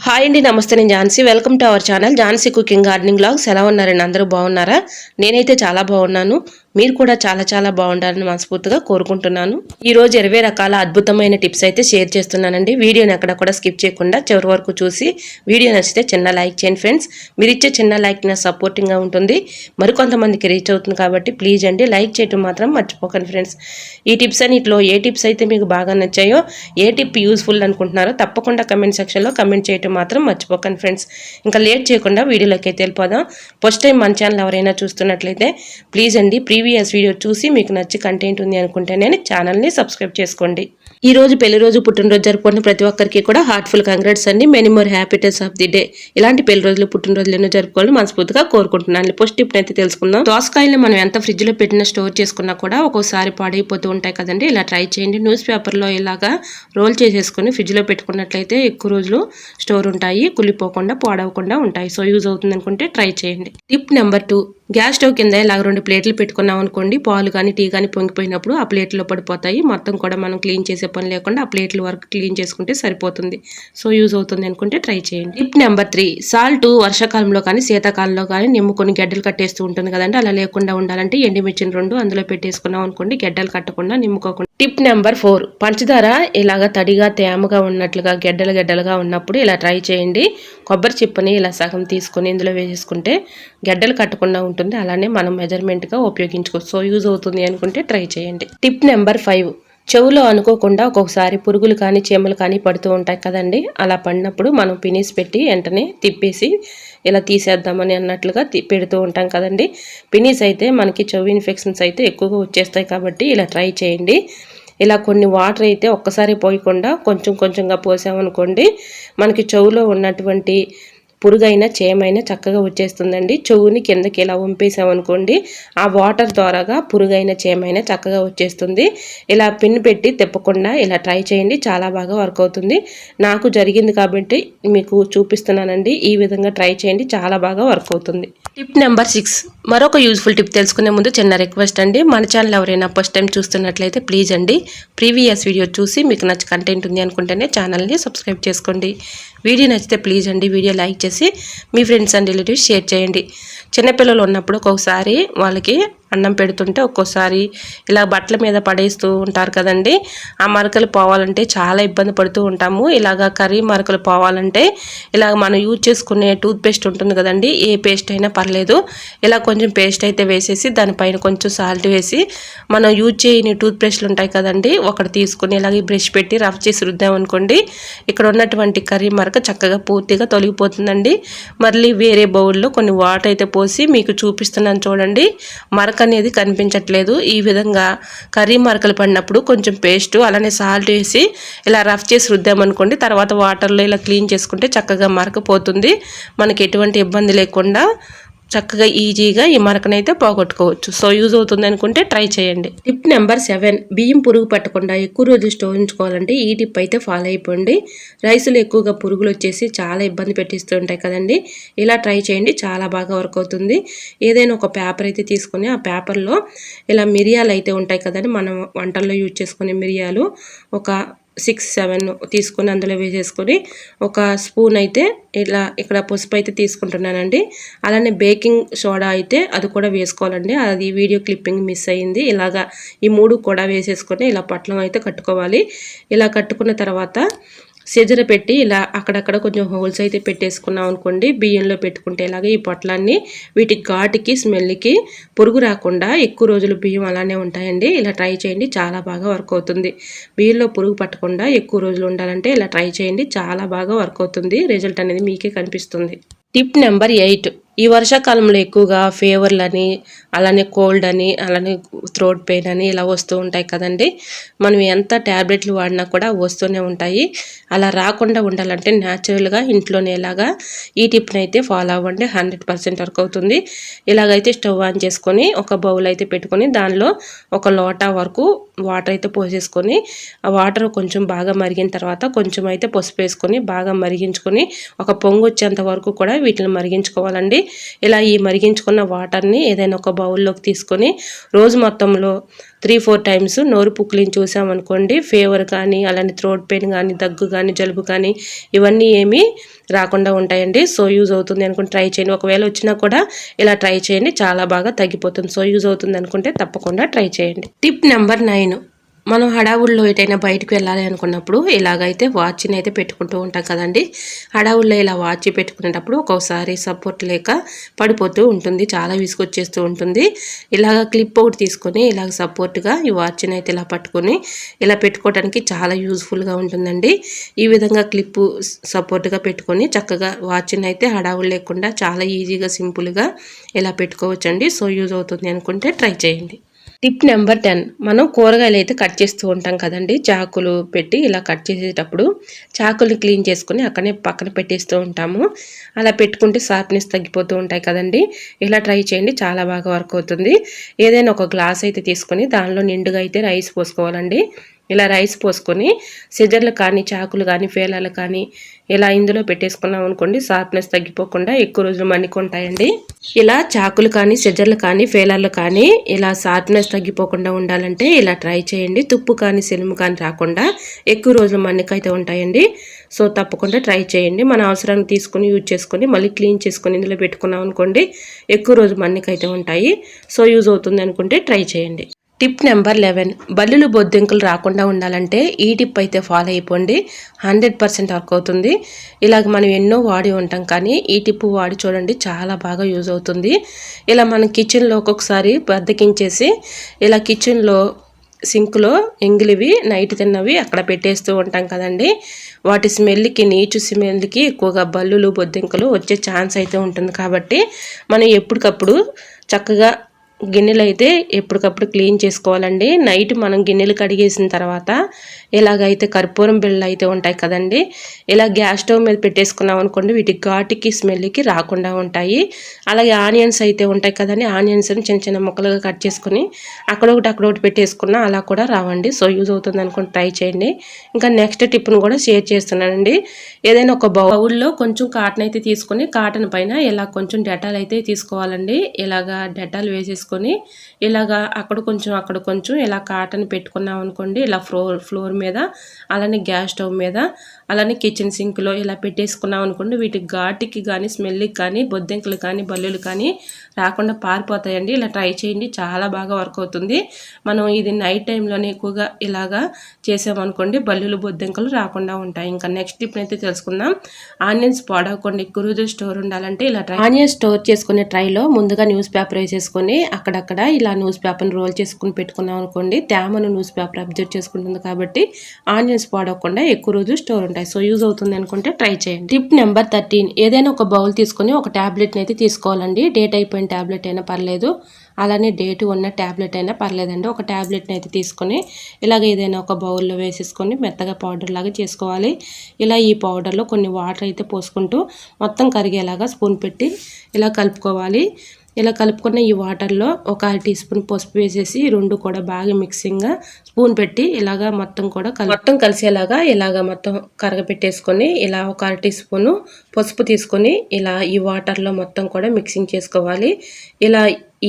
Hi అండి, నమస్తే. నేను Jhansi. Welcome to our channel Jhansi cooking gardening vlogs. ఎలా ఉన్నారండి? అందరూ బాగున్నారా? నేనైతే చాలా బాగున్నాను. మీరు కూడా చాలా చాలా బాగుండాలని మనస్ఫూర్తిగా కోరుకుంటున్నాను. ఈ రోజు 20 రకాల అద్భుతమైన టిప్స్ అయితే షేర్ చేస్తున్నానండి. వీడియోని ఎక్కడ కూడా స్కిప్ చేయకుండా చివరి వరకు చూసి వీడియో నచ్చితే చిన్న లైక్ చేయండి ఫ్రెండ్స్. మీరు ఇచ్చే చిన్న లైక్ నా సపోర్టింగ్గా ఉంటుంది, మరికొంతమందికి రీచ్ అవుతుంది. కాబట్టి ప్లీజ్ అండి లైక్ చేయటం మాత్రం మర్చిపోకండి ఫ్రెండ్స్. ఈ టిప్స్ అన్నిటిలో ఏ టిప్స్ అయితే మీకు బాగా నచ్చాయో, ఏ టిప్ యూస్ఫుల్ అనుకుంటున్నారో తప్పకుండా కమెంట్ సెక్షన్లో కమెంట్ చేయటం మాత్రం మర్చిపోకండి ఫ్రెండ్స్. ఇంకా లేట్ చేయకుండా వీడియోలోకి అయితే వెళ్ళిపోదాం. ఫస్ట్ టైం మన ఛానల్ ఎవరైనా చూస్తున్నట్లయితే ప్లీజ్ అండి ప్రీవియస్ వీడియో చూసి మీకు నచ్చి కంటెంట్ ఉంది అనుకుంటేనే ఛానల్ని సబ్స్క్రైబ్ చేసుకోండి. ఈ రోజు పెళ్లి రోజు, పుట్టినరోజు జరుపుకున్న ప్రతి ఒక్కరికి కూడా హార్ట్ఫుల్ కంగ్రాట్స్ అండి. Many more happiness of the day. ఇలాంటి పెళ్లి రోజులు, పుట్టినరోజులు ఎన్నో జరుపుకోవాలని మనస్ఫూర్తిగా కోరుకుంటున్నాను. ఫస్ట్ టిప్ అయితే తెలుసుకుందాం. దోసకాయలు మనం ఎంత ఫ్రిడ్జ్ లో పెట్టినా స్టోర్ చేసుకున్నా కూడా ఒక్కోసారి పాడైపోతూ ఉంటాయి కదండి. ఇలా ట్రై చేయండి. న్యూస్ పేపర్లో ఇలాగా రోల్ చేసేసుకుని ఫ్రిడ్జ్ లో పెట్టుకున్నట్లయితే ఎక్కువ రోజులు స్టోర్ ఉంటాయి, కుళ్ళిపోకుండా పాడవకుండా ఉంటాయి. సో యూజ్ అవుతుంది అనుకుంటే ట్రై చేయండి. టిప్ నెంబర్ 2, గ్యాస్ స్టవ్ కింద ఇలాగ 2 ప్లేట్లు పెట్టుకున్నాం అనుకోండి. పాలు కానీ టీ కానీ పొంగిపోయినప్పుడు ఆ ప్లేట్లో పడిపోతాయి. మొత్తం కూడా మనం క్లీన్ చేసే పని లేకుండా ఆ ప్లేట్ల వరకు క్లీన్ చేసుకుంటే సరిపోతుంది. సో యూజ్ అవుతుంది అనుకుంటే ట్రై చేయండి. టిప్ నెంబర్ 3, సాల్ట్ వర్షాకాలంలో కానీ శీతాకాలంలో కానీ నిమ్ముకొని గడ్డలు కట్టేస్తూ ఉంటుంది కదండి. అలా లేకుండా ఉండాలంటే ఎండుమిర్చిని 2 అందులో పెట్టేసుకున్నాం అనుకోండి, గడ్డలు కట్టకుండా నిమ్ముకోకుండా. టిప్ నెంబర్ 4, పంచదార ఇలాగ తడిగా తేమగా ఉన్నట్లుగా గడ్డలుగా ఉన్నప్పుడు ఇలా ట్రై చేయండి. కొబ్బరి చిప్పని ఇలా సగం తీసుకొని ఇందులో వేసేసుకుంటే గడ్డలు కట్టకుండా ఉంటుంది. అలానే మనం మెజర్మెంట్గా ఉపయోగించుకోవచ్చు. సో యూజ్ అవుతుంది అనుకుంటే ట్రై చేయండి. టిప్ నెంబర్ 5, చెవులో అనుకోకుండా ఒక్కొక్కసారి పురుగులు కానీ చీమలు కానీ పడుతూ ఉంటాయి కదండి. అలా పడినప్పుడు మనం పినీస్ పెట్టి వెంటనే తిప్పేసి ఇలా తీసేద్దామని అన్నట్లుగా పెడుతూ ఉంటాం కదండి. పినీస్ అయితే మనకి చెవు ఇన్ఫెక్షన్స్ అయితే ఎక్కువగా వచ్చేస్తాయి. కాబట్టి ఇలా ట్రై చేయండి. ఇలా కొన్ని వాటర్ అయితే ఒక్కసారి పోయకుండా కొంచెం కొంచెంగా పోసామనుకోండి, మనకి చెవులో ఉన్నటువంటి పురుగైనా చేమైనా చక్కగా వచ్చేస్తుందండి. చెవుని కిందకి ఇలా వంపేసామనుకోండి, ఆ వాటర్ ద్వారాగా పురుగైన చేమైనా చక్కగా వచ్చేస్తుంది. ఇలా పిన్ పెట్టి తిప్పకుండా ఇలా ట్రై చేయండి, చాలా బాగా వర్క్ అవుతుంది. నాకు జరిగింది కాబట్టి మీకు చూపిస్తున్నానండి. ఈ విధంగా ట్రై చేయండి, చాలా బాగా వర్క్ అవుతుంది. టిప్ నెంబర్ 6, మరొక యూజ్ఫుల్ టిప్ తెలుసుకునే ముందు చిన్న రిక్వెస్ట్ అండి. మన ఛానల్ ఎవరైనా ఫస్ట్ టైం చూస్తున్నట్లయితే ప్లీజ్ అండి ప్రీవియస్ వీడియో చూసి మీకు నచ్చి కంటెంట్ ఉంది అనుకుంటేనే ఛానల్ని సబ్స్క్రైబ్ చేసుకోండి. వీడియో నచ్చితే ప్లీజ్ అండి వీడియో లైక్ చేసి మీ ఫ్రెండ్స్ అండ్ రిలేటివ్స్ షేర్ చేయండి. చిన్నపిల్లలు ఉన్నప్పుడు ఒక్కొక్కసారి వాళ్ళకి అన్నం పెడుతుంటే ఒక్కోసారి ఇలా బట్టల మీద పడేస్తూ ఉంటారు కదండి. ఆ మరకలు పోవాలంటే చాలా ఇబ్బంది పడుతూ ఉంటాము. ఇలాగ కర్రీ మరకలు పోవాలంటే ఇలాగ మనం యూజ్ చేసుకునే టూత్ పేస్ట్ ఉంటుంది కదండి, ఏ పేస్ట్ అయినా పర్లేదు. ఇలా కొంచెం పేస్ట్ అయితే వేసేసి దానిపైన కొంచెం సాల్ట్ వేసి మనం యూజ్ చేయని టూత్ బ్రష్లు ఉంటాయి కదండి, ఒకటి తీసుకుని ఇలాగ బ్రష్ పెట్టి రఫ్ చేసి రుద్దామనుకోండి, ఇక్కడ ఉన్నటువంటి కర్రీ మరక చక్కగా పూర్తిగా తొలగిపోతుందండి. మళ్ళీ వేరే బౌల్లో కొన్ని వాటర్ అయితే పోసి మీకు చూపిస్తున్నాను చూడండి. మరక అనేది కనిపించట్లేదు. ఈ విధంగా కర్రీ మరకలు పడినప్పుడు కొంచెం పేస్ట్ అలానే సాల్ట్ వేసి ఇలా రఫ్ చేసి రుద్దామనుకోండి, తర్వాత వాటర్లో ఇలా క్లీన్ చేసుకుంటే చక్కగా మరకపోతుంది. మనకి ఎటువంటి ఇబ్బంది లేకుండా చక్కగా ఈజీగా ఈ మరకనైతే పోగొట్టుకోవచ్చు. సో యూజ్ అవుతుంది అనుకుంటే ట్రై చేయండి. టిప్ నెంబర్ 7, బియ్యం పురుగు పట్టకుండా ఎక్కువ రోజులు స్టోర్ ఉంచుకోవాలంటే ఈ టిప్ అయితే ఫాలో అయిపోండి. రైసులు ఎక్కువగా పురుగులు వచ్చేసి చాలా ఇబ్బంది పెట్టిస్తూ ఉంటాయి కదండి. ఇలా ట్రై చేయండి, చాలా బాగా వర్క్ అవుతుంది. ఏదైనా ఒక పేపర్ అయితే తీసుకొని ఆ పేపర్లో ఇలా మిరియాలు అయితే ఉంటాయి కదండి, మనం వంటల్లో యూజ్ చేసుకునే మిరియాలు ఒక 6-7 తీసుకొని అందులో వేసేసుకొని ఒక స్పూన్ అయితే ఇలా ఇక్కడ పసుపు అయితే తీసుకుంటున్నానండి. అలానే బేకింగ్ సోడా అయితే అది కూడా వేసుకోవాలండి. అది వీడియో క్లిప్పింగ్ మిస్ అయ్యింది. ఇలాగా ఈ 3 కూడా వేసేసుకొని ఇలా పట్లం అయితే కట్టుకోవాలి. ఇలా కట్టుకున్న తర్వాత సెజర పెట్టి ఇలా అక్కడక్కడ కొంచెం హోల్స్ అయితే పెట్టేసుకున్నాం అనుకోండి, బియ్యంలో పెట్టుకుంటే ఇలాగే ఈ పొట్లాన్ని వీటి ఘాటుకి స్మెల్కి పురుగు రాకుండా ఎక్కువ రోజులు బియ్యం అలానే ఉంటాయండి. ఇలా ట్రై చేయండి, చాలా బాగా వర్క్ అవుతుంది. బియ్యంలో పురుగు పట్టకుండా ఎక్కువ రోజులు ఉండాలంటే ఇలా ట్రై చేయండి, చాలా బాగా వర్క్ అవుతుంది. రిజల్ట్ అనేది మీకే కనిపిస్తుంది. టిప్ నెంబర్ 8, ఈ వర్షాకాలంలో ఎక్కువగా ఫీవర్లని అలానే కోల్డ్ అని అలానే థ్రోట్ పెయిన్ అని ఇలా వస్తూ ఉంటాయి కదండి. మనం ఎంత ట్యాబ్లెట్లు వాడినా కూడా వస్తూనే ఉంటాయి. అలా రాకుండా ఉండాలంటే న్యాచురల్గా ఇంట్లోనే ఇలాగా ఈ టిప్ని అయితే ఫాలో అవ్వండి, 100% వర్క్ అవుతుంది. ఇలాగైతే స్టవ్ ఆన్ చేసుకొని ఒక బౌల్ అయితే పెట్టుకొని దానిలో ఒక లోటా వరకు వాటర్ అయితే పోసేసుకొని ఆ వాటర్ కొంచెం బాగా మరిగిన తర్వాత కొంచెం అయితే పసుపు వేసుకొని బాగా మరిగించుకొని ఒక పొంగు వచ్చేంత వరకు కూడా వీటిని మరిగించుకోవాలండి. ఇలా ఈ మరిగించుకున్న వాటర్ని ఏదైనా ఒక బౌల్లోకి తీసుకొని రోజు మొత్తంలో 3-4 టైమ్స్ నోరు పుక్కిలించి చూసామనుకోండి, ఫీవర్ కానీ అలానే థ్రోట్ పెయిన్ కానీ దగ్గు కానీ జలుబు కానీ ఇవన్నీ ఏమీ రాకుండా ఉంటాయండి. సో యూజ్ అవుతుంది అనుకుంటే ట్రై చేయండి. ఒకవేళ వచ్చినా కూడా ఇలా ట్రై చేయండి, చాలా బాగా తగ్గిపోతుంది. సో యూజ్ అవుతుంది అనుకుంటే తప్పకుండా ట్రై చేయండి. టిప్ నెంబర్ 9, మనం హడావుల్లో ఎటైనా బయటకు వెళ్ళాలి అనుకున్నప్పుడు ఇలాగైతే వాచ్ని అయితే పెట్టుకుంటూ ఉంటాం కదండి. హడావుల్లో ఇలా వాచ్ పెట్టుకునేటప్పుడు ఒక్కోసారి సపోర్ట్ లేక పడిపోతూ ఉంటుంది, చాలా విసుగొచ్చేస్తూ ఉంటుంది. ఇలాగ క్లిప్ ఒకటి తీసుకొని ఇలాగ సపోర్ట్గా ఈ వాచ్ని అయితే ఇలా పట్టుకొని ఇలా పెట్టుకోవడానికి చాలా యూజ్ఫుల్గా ఉంటుందండి. ఈ విధంగా క్లిప్ సపోర్ట్గా పెట్టుకొని చక్కగా వాచ్ని అయితే హడావులు లేకుండా చాలా ఈజీగా సింపుల్గా ఇలా పెట్టుకోవచ్చండి. సో యూజ్ అవుతుంది అనుకుంటే ట్రై చేయండి. టిప్ నెంబర్ 10, మనం కూరగాయలు అయితే కట్ చేస్తూ ఉంటాం కదండి. చాకులు పెట్టి ఇలా కట్ చేసేటప్పుడు చాకుల్ని క్లీన్ చేసుకుని అక్కడనే పక్కన పెట్టేస్తూ ఉంటాము. అలా పెట్టుకుంటే షార్ప్నెస్ తగ్గిపోతూ ఉంటాయి కదండి. ఇలా ట్రై చేయండి, చాలా బాగా వర్క్ అవుతుంది. ఏదైనా ఒక గ్లాస్ అయితే తీసుకొని దానిలో నిండుగా అయితే రైస్ పోసుకోవాలండి. ఇలా రైస్ పోసుకొని సిజర్లు కానీ చాకులు కానీ ఫేలాలు కానీ ఇలా ఇందులో పెట్టేసుకున్నాం అనుకోండి, షార్ప్నెస్ తగ్గిపోకుండా ఎక్కువ రోజులు మన్నికుంటాయండి. ఇలా చాకులు కానీ సిజర్లు కానీ ఫేలాలు కానీ ఇలా షార్ప్నెస్ తగ్గిపోకుండా ఉండాలంటే ఇలా ట్రై చేయండి. తుప్పు కానీ సెలుము కానీ రాకుండా ఎక్కువ రోజులు మన్నికైతే ఉంటాయండి. సో తప్పకుండా ట్రై చేయండి. మన అవసరానికి తీసుకుని యూజ్ చేసుకొని మళ్ళీ క్లీన్ చేసుకొని ఇందులో పెట్టుకున్నాం అనుకోండి, ఎక్కువ రోజు మన్నికైతే ఉంటాయి. సో యూజ్ అవుతుంది అనుకుంటే ట్రై చేయండి. టిప్ నెంబర్ 11, బల్లులు బొద్దింకలు రాకుండా ఉండాలంటే ఈ టిప్ అయితే ఫాలో అయిపోండి, 100% వర్క్ అవుతుంది. ఇలాగ మనం ఎన్నో వాడి ఉంటాం కానీ ఈ టిప్ వాడి చూడండి, చాలా బాగా యూజ్ అవుతుంది. ఇలా మనం కిచెన్లో ఒక్కొక్కసారి బద్దకించేసి ఇలా కిచెన్లో సింక్లో ఎంగిలివి నైట్ తిన్నవి అక్కడ పెట్టేస్తూ ఉంటాం కదండి. వాటి స్మెల్కి, నీచు స్మెల్కి ఎక్కువగా బల్లులు బొద్దింకలు వచ్చే ఛాన్స్ అయితే ఉంటుంది. కాబట్టి మనం ఎప్పటికప్పుడు చక్కగా గిన్నెలు అయితే ఎప్పటికప్పుడు క్లీన్ చేసుకోవాలండి. నైట్ మనం గిన్నెలు కడిగేసిన తర్వాత ఇలాగైతే కర్పూరం బిళ్ళలు అయితే ఉంటాయి కదండి, ఇలా గ్యాస్ స్టవ్ మీద పెట్టేసుకున్నాం అనుకోండి, వీటి ఘాటుకి స్మెల్కి రాకుండా ఉంటాయి. అలాగే ఆనియన్స్ అయితే ఉంటాయి కదండి, ఆనియన్స్ని చిన్న చిన్న ముక్కలుగా కట్ చేసుకుని అక్కడొకటి పెట్టేసుకున్నా అలా కూడా రావండి. సో యూజ్ అవుతుంది అనుకోండి, ట్రై చేయండి. ఇంకా నెక్స్ట్ టిప్ను కూడా షేర్ చేస్తున్నానండి. ఏదైనా ఒక బౌల్లో కొంచెం కాటన్ అయితే తీసుకొని కాటన్ పైన ఇలా కొంచెం డెటాల్ అయితే తీసుకోవాలండి. ఇలాగా డెటాల్ వేసేసుకొని ఇలాగా అక్కడ కొంచెం ఇలా కాటన్ పెట్టుకున్నాం అనుకోండి, ఇలా ఫ్లోర్ మీద, అలానే గ్యాస్ స్టవ్ మీద, అలానే కిచెన్ సింక్లో ఇలా పెట్టేసుకున్నాం అనుకోండి, వీటి ఘాటికి కానీ స్మెల్కి కానీ బొద్దింకలు కానీ బల్లులు కానీ రాకుండా పారిపోతాయండి. ఇలా ట్రై చేయండి, చాలా బాగా వర్క్ అవుతుంది. మనం ఇది నైట్ టైంలోనే ఎక్కువగా ఇలాగా చేసామనుకోండి, బల్లులు బొద్దింకలు రాకుండా ఉంటాయి. ఇంకా నెక్స్ట్ టిప్ అయితే తెలుసుకుందాం. ఆనియన్స్ పాడవకుండా ఎక్కువ రోజులు స్టోర్ ఉండాలంటే ఇలా ఆనియన్స్ స్టోర్ చేసుకునే ట్రైలో ముందుగా న్యూస్ పేపర్ వేసేసుకొని అక్కడక్కడ ఇలా న్యూస్ పేపర్ని రోల్ చేసుకుని పెట్టుకున్నాం అనుకోండి, తేమను న్యూస్ పేపర్ అబ్జర్వ్ చేసుకుంటుంది కాబట్టి ఆనియన్స్ పాడవకుండా ఎక్కువ రోజులు స్టోర్ ఉంటాయి. సో యూజ్ అవుతుంది అనుకుంటే ట్రై చేయండి. టిప్ నెంబర్ 13, ఏదైనా ఒక బౌల్ తీసుకొని ఒక ట్యాబ్లెట్ని అయితే తీసుకోవాలండి. డేట్ అయిపోయిన ట్యాబ్లెట్ అయినా పర్లేదు, అలానే డేట్ ఉన్న ట్యాబ్లెట్ అయినా పర్లేదండి. ఒక ట్యాబ్లెట్ని అయితే తీసుకొని ఇలాగ ఏదైనా ఒక బౌల్లో వేసేసుకొని మెత్తగా పౌడర్ లాగా చేసుకోవాలి. ఇలా ఈ పౌడర్లో కొన్ని వాటర్ అయితే పోసుకుంటూ మొత్తం కరిగేలాగా స్పూన్ పెట్టి ఇలా కలుపుకోవాలి. ఇలా కలుపుకున్న ఈ వాటర్లో ఒక 1 టీ స్పూన్ పసుపు వేసేసి రెండు కూడా బాగా మిక్సింగ్గా స్పూన్ పెట్టి ఇలాగా మొత్తం కలిసేలాగా ఇలాగా మొత్తం కరగపెట్టేసుకొని ఇలా ఒక 1 టీ స్పూను పసుపు తీసుకొని ఇలా ఈ వాటర్లో మొత్తం కూడా మిక్సింగ్ చేసుకోవాలి. ఇలా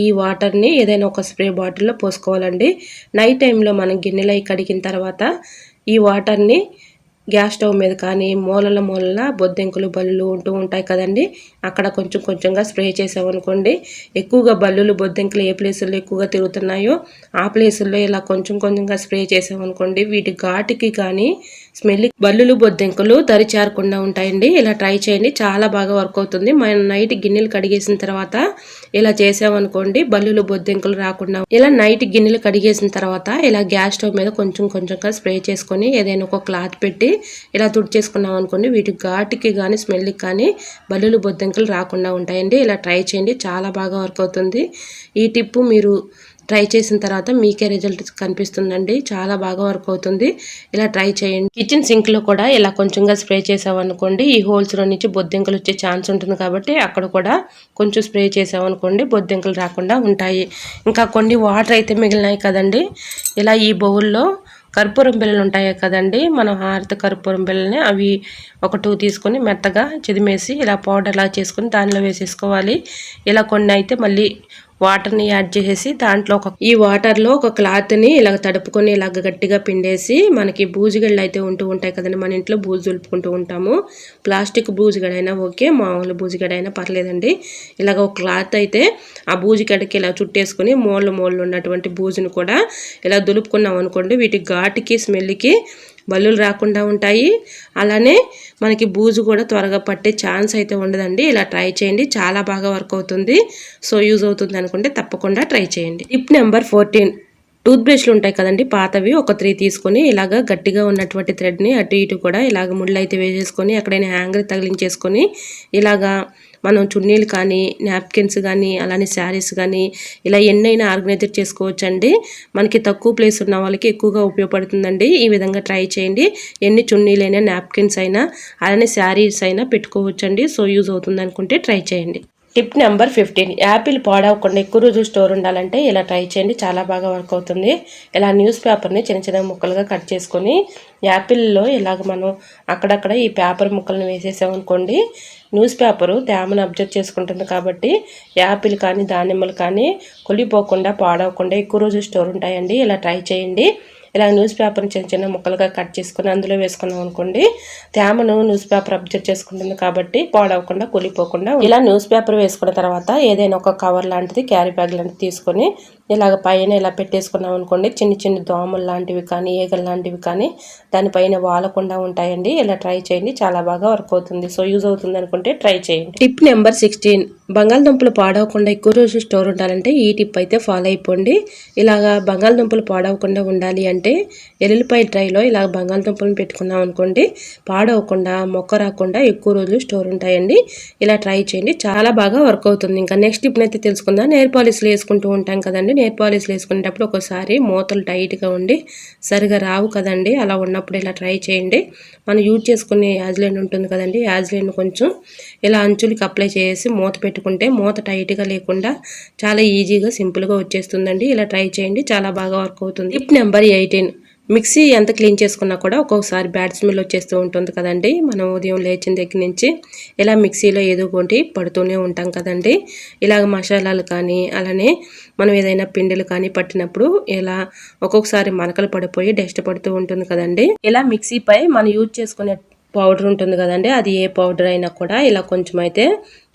ఈ వాటర్ని ఏదైనా ఒక స్ప్రే బాటిల్లో పోసుకోవాలండి. నైట్ టైంలో మనం గిన్నెలు కడిగిన తర్వాత ఈ వాటర్ని గ్యాస్ స్టవ్ మీద కానీ మూలల బొద్దింకలు బల్లులు ఉంటూ ఉంటాయి కదండి, అక్కడ కొంచెంగా స్ప్రే చేసామనుకోండి, ఎక్కువగా బల్లులు బొద్దింకలు ఏ ప్లేసుల్లో ఎక్కువగా తిరుగుతున్నాయో ఆ ప్లేసుల్లో ఇలా కొంచెంగా స్ప్రే చేసామనుకోండి, వీటి ఘాటుకి కానీ స్మెల్ బల్లులు బొద్దింకలు దరిచేరకుండా ఉంటాయండి. ఇలా ట్రై చేయండి, చాలా బాగా వర్క్ అవుతుంది. మనం నైట్ గిన్నెలు కడిగేసిన తర్వాత ఇలా చేసామనుకోండి, బల్లులు బొద్దింకలు రాకుండా. ఇలా నైట్ గిన్నెలు కడిగేసిన తర్వాత ఇలా గ్యాస్ స్టవ్ మీద కొంచెంగా స్ప్రే చేసుకొని ఏదైనా ఒక క్లాత్ పెట్టి ఇలా తుడిచేసుకున్నాం అనుకోండి, వీటి ఘాటుకి కానీ స్మెల్కి కానీ బల్లులు బొద్దింకలు రాకుండా ఉంటాయండి. ఇలా ట్రై చేయండి, చాలా బాగా వర్క్ అవుతుంది. ఈ టిప్పు మీరు ట్రై చేసిన తర్వాత మీకే రిజల్ట్ కనిపిస్తుందండి, చాలా బాగా వర్క్ అవుతుంది. ఇలా ట్రై చేయండి. కిచెన్ సింక్లో కూడా ఇలా కొంచెంగా స్ప్రే చేసామనుకోండి, ఈ హోల్స్లో నుంచి బొద్దింకలు వచ్చే ఛాన్స్ ఉంటుంది కాబట్టి అక్కడ కూడా కొంచెం స్ప్రే చేసామనుకోండి, బొద్దింకలు రాకుండా ఉంటాయి. ఇంకా కొన్ని వాటర్ అయితే మిగిలినాయి కదండి, ఇలా ఈ బౌల్లో కర్పూరం బిళ్ళలు ఉంటాయి కదండి, మనం హారత కర్పూరం బిళ్ళని అవి ఒక 2 తీసుకొని మెత్తగా చిదిమేసి ఇలా పౌడర్లా చేసుకొని దానిలో వేసేసుకోవాలి. ఇలా కొన్ని అయితే మళ్ళీ వాటర్ని యాడ్ చేసేసి దాంట్లో ఈ వాటర్లో ఒక క్లాత్ని ఇలాగ తడుపుకొని ఇలాగ గట్టిగా పిండేసి, మనకి బూజుగళ్ళు అయితే ఉంటూ ఉంటాయి కదండి, మన ఇంట్లో బూజు దులుపుకుంటూ ఉంటాము. ప్లాస్టిక్ బూజుగడైనా ఓకే, మామూలు బూజుగడైనా పర్లేదండి. ఇలాగ ఒక క్లాత్ అయితే ఆ బూజుగడకి ఇలా చుట్టేసుకొని మూలలు ఉన్నటువంటి బూజును కూడా ఇలా దులుపుకున్నాం అనుకోండి, వీటి ఘాటుకి స్మెల్కి బల్లులు రాకుండా ఉంటాయి. అలానే మనకి బూజు కూడా త్వరగా పట్టే ఛాన్స్ అయితే ఉండదండి. ఇలా ట్రై చేయండి, చాలా బాగా వర్క్ అవుతుంది. సో యూజ్ అవుతుంది అనుకుంటే తప్పకుండా ట్రై చేయండి. టిప్ నెంబర్ 14, టూత్ బ్రష్లు ఉంటాయి కదండి పాతవి, ఒక 3 తీసుకొని ఇలాగ గట్టిగా ఉన్నటువంటి థ్రెడ్ని అటు ఇటు కూడా ఇలాగ ముళ్ళు అయితే వేసేసుకొని ఎక్కడైనా హ్యాంగర్ తగిలించేసుకొని ఇలాగా మనం చున్నీలు కానీ, నాప్కిన్స్ కానీ, అలానే శారీస్ కానీ ఇలా ఎన్నైనా ఆర్గనైజర్ చేసుకోవచ్చండి. మనకి తక్కువ ప్లేస్ ఉన్న వాళ్ళకి ఎక్కువగా ఉపయోగపడుతుందండి. ఈ విధంగా ట్రై చేయండి. ఎన్ని చున్నీలైనా, నాప్కిన్స్ అయినా, అలానే శారీస్ అయినా పెట్టుకోవచ్చండి. సో యూజ్ అవుతుంది అనుకుంటే ట్రై చేయండి. టిప్ నెంబర్ 15, యాపిల్ పాడవకుండా ఎక్కువ రోజులు స్టోర్ ఉండాలంటే ఇలా ట్రై చేయండి, చాలా బాగా వర్క్ అవుతుంది. ఇలా న్యూస్ పేపర్ని చిన్న చిన్న ముక్కలుగా కట్ చేసుకొని యాపిల్లో ఇలాగ మనం అక్కడక్కడ ఈ పేపర్ ముక్కలను వేసేసామనుకోండి, న్యూస్ పేపరు తేమను అబ్జర్వ్ చేసుకుంటుంది కాబట్టి యాపిల్ కానీ, దానిమ్మలు కానీ కుళ్ళిపోకుండా పాడవకుండా ఎక్కువ రోజులు స్టోర్ ఉంటాయండి. ఇలా ట్రై చేయండి. ఇలా న్యూస్ పేపర్ని చిన్న చిన్న ముక్కలుగా కట్ చేసుకుని అందులో వేసుకున్నాం అనుకోండి, తేమను న్యూస్ పేపర్ అబ్జర్వ్ చేసుకుంటుంది కాబట్టి పాడవకుండా కూలిపోకుండా. ఇలా న్యూస్ పేపర్ వేసుకున్న తర్వాత ఏదైనా ఒక కవర్ లాంటిది, క్యారీ బ్యాగ్ లాంటిది తీసుకొని ఇలాగ పైన ఇలా పెట్టేసుకున్నాం అనుకోండి, చిన్న చిన్న దోమలు లాంటివి కానీ, ఈగలు లాంటివి కానీ దానిపైన వాలకుండా ఉంటాయండి. ఇలా ట్రై చేయండి, చాలా బాగా వర్క్ అవుతుంది. సో యూజ్ అవుతుంది అనుకుంటే ట్రై చేయండి. టిప్ నెంబర్ 16, బంగాళదుంపలు పాడవకుండా ఎక్కువ రోజులు స్టోర్ ఉండాలంటే ఈ టిప్ అయితే ఫాలో అయిపోండి. ఇలాగా బంగాళదుంపలు పాడవకుండా ఉండాలి అంటే ఎల్లుల్లిపాయ ట్రైలో ఇలా బంగాళదుంపలను పెట్టుకున్నాం అనుకోండి, పాడవకుండా, మొక్క రాకుండా ఎక్కువ రోజులు స్టోర్ ఉంటాయండి. ఇలా ట్రై చేయండి, చాలా బాగా వర్క్ అవుతుంది. ఇంకా నెక్స్ట్ టిప్ అయితే తెలుసుకుందాం. నెయిల్ పాలిష్లు వేసుకుంటూ ఉంటాం కదండి, నెయిల్ పాలిష్లు వేసుకునేటప్పుడు ఒకసారి మూతలు టైట్గా ఉండి సరిగా రావు కదండి, అలా ఉన్నప్పుడు ఇలా ట్రై చేయండి. మనం యూజ్ చేసుకునే యాజ్లైన్ ఉంటుంది కదండి, యాజ్లైన్ కొంచెం ఇలా అంచులకి అప్లై చేసి మూత పెట్టుకుంటే మూత టైట్గా లేకుండా చాలా ఈజీగా సింపుల్గా వచ్చేస్తుందండి. ఇలా ట్రై చేయండి, చాలా బాగా వర్క్ అవుతుంది. టిప్ నెంబర్ 18, మిక్సీ ఎంత క్లీన్ చేసుకున్నా కూడా ఒక్కొక్కసారి బ్యాడ్ స్మెల్ వచ్చేస్తూ ఉంటుంది కదండి. మనం ఉదయం లేచిన దగ్గర నుంచి ఇలా మిక్సీలో ఏదో ఒకటి పడుతూనే ఉంటాం కదండి. ఇలాగ మసాలాలు కానీ, అలానే మనం ఏదైనా పిండిలు కానీ పట్టినప్పుడు ఇలా ఒక్కొక్కసారి మరకలు పడిపోయి డస్ట్ పడుతూ ఉంటుంది కదండి. ఇలా మిక్సీపై మనం యూజ్ చేసుకునే పౌడర్ ఉంటుంది కదండి, అది ఏ పౌడర్ అయినా కూడా ఇలా కొంచెం అయితే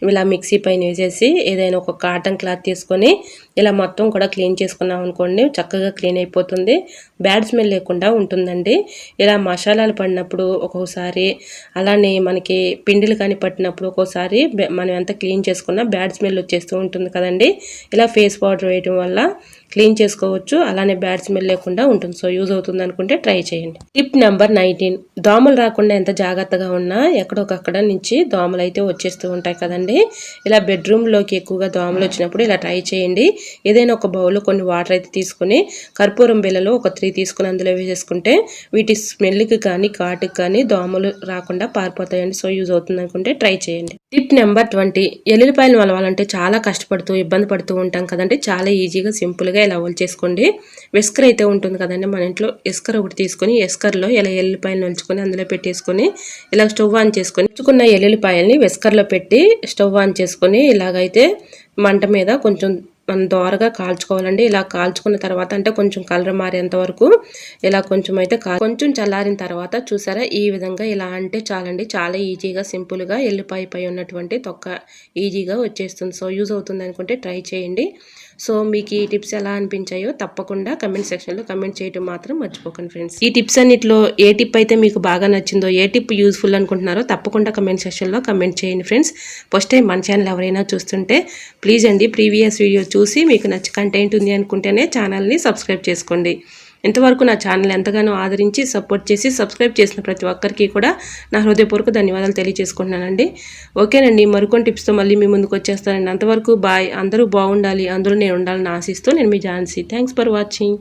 ఇలా మిక్సీ పైన వేసేసి ఏదైనా ఒక కాటన్ క్లాత్ తీసుకొని ఇలా మొత్తం కూడా క్లీన్ చేసుకున్నాం అనుకోండి, చక్కగా క్లీన్ అయిపోతుంది, బ్యాడ్ స్మెల్ లేకుండా ఉంటుందండి. ఇలా మసాలాలు పడినప్పుడు ఒక్కొక్కసారి, అలానే మనకి పిండిలు కానీ పట్టినప్పుడు ఒక్కోసారి మనం ఎంత క్లీన్ చేసుకున్నా బ్యాడ్ స్మెల్ వచ్చేస్తూ ఉంటుంది కదండి. ఇలా ఫేస్ పౌడర్ వేయడం వల్ల క్లీన్ చేసుకోవచ్చు, అలానే బ్యాడ్ స్మెల్ లేకుండా ఉంటుంది. సో యూజ్ అవుతుంది అనుకుంటే ట్రై చేయండి. టిప్ నెంబర్ 19, దోమలు రాకుండా ఎంత జాగ్రత్తగా ఉన్నా ఎక్కడొకక్కడ నుంచి దోమలు అయితే వచ్చేస్తూ ఉంటాయి కదండి. ఇలా బెడ్రూమ్లోకి ఎక్కువగా దోమలు వచ్చినప్పుడు ఇలా ట్రై చేయండి. ఏదైనా ఒక బౌల్లో కొన్ని వాటర్ అయితే తీసుకుని కర్పూరం బిళ్ళలు ఒక 3 తీసుకుని అందులో వేసేసుకుంటే వీటి స్మెల్కి కానీ, ఘాటుకి కానీ దోమలు రాకుండా పారిపోతాయండి. సో యూజ్ అవుతుంది అనుకుంటే ట్రై చేయండి. టిప్ నెంబర్ 20, ఎల్లుల్లిపాయలు వలవాలంటే చాలా కష్టపడుతూ ఇబ్బంది పడుతూ ఉంటాం కదండి, చాలా ఈజీగా సింపుల్గా ఇలా చేసుకోండి. విస్కర్ అయితే ఉంటుంది కదండి మన ఇంట్లో, విస్కర్ ఒకటి తీసుకొని విస్కర్లో ఇలా ఎల్లుల్లిపాయలు నలుచుకొని అందులో పెట్టేసుకొని ఇలా స్టవ్ ఆన్ చేసుకొని ఉంచుకున్న ఎల్లుల్లిపాయల్ని విస్కర్లో పెట్టి స్టవ్ ఆన్ చేసుకొని ఇలాగైతే మంట మీద కొంచెం మనం దోరగా కాల్చుకోవాలండి. ఇలా కాల్చుకున్న తర్వాత అంటే కొంచెం కలర్ మారేంత వరకు ఇలా కొంచెం అయితే కొంచెం చల్లారిన తర్వాత చూసారా ఈ విధంగా ఇలా అంటే చాలండి, చాలా ఈజీగా సింపుల్గా ఎల్లిపాయ పై ఉన్నటువంటి తొక్క ఈజీగా వచ్చేస్తుంది. సో యూజ్ అవుతుంది అనుకుంటే ట్రై చేయండి. సో మీకు ఈ టిప్స్ ఎలా అనిపించాయో తప్పకుండా కమెంట్ సెక్షన్లో కమెంట్ చేయడం మాత్రం మర్చిపోకండి ఫ్రెండ్స్. ఈ టిప్స్ అన్నిట్లో ఏ టిప్ అయితే మీకు బాగా నచ్చిందో, ఏ టిప్ యూజ్ఫుల్ అనుకుంటున్నారో తప్పకుండా కమెంట్ సెక్షన్లో కమెంట్ చేయండి ఫ్రెండ్స్. ఫస్ట్ టైం మన ఛానల్ ఎవరైనా చూస్తుంటే ప్లీజ్ అండి ప్రీవియస్ వీడియో చూసి మీకు నచ్చి కంటెంట్ ఉంది అనుకుంటేనే ఛానల్ని సబ్స్క్రైబ్ చేసుకోండి. ఇంతవరకు నా ఛానల్ ఎంతగానో ఆదరించి సపోర్ట్ చేసి సబ్స్క్రైబ్ చేసిన ప్రతి ఒక్కరికి కూడా నా హృదయపూర్వక ధన్యవాదాలు తెలియజేసుకుంటున్నానండి. ఓకేనండి, మరికొన్ని టిప్స్తో మళ్ళీ మీ ముందుకు వచ్చేస్తానండి. అంతవరకు బాయ్. అందరూ బాగుండాలి, అందరూ నేను ఉండాలని ఆశిస్తూ నేను మీ ఝాన్సీ. Thanks for watching.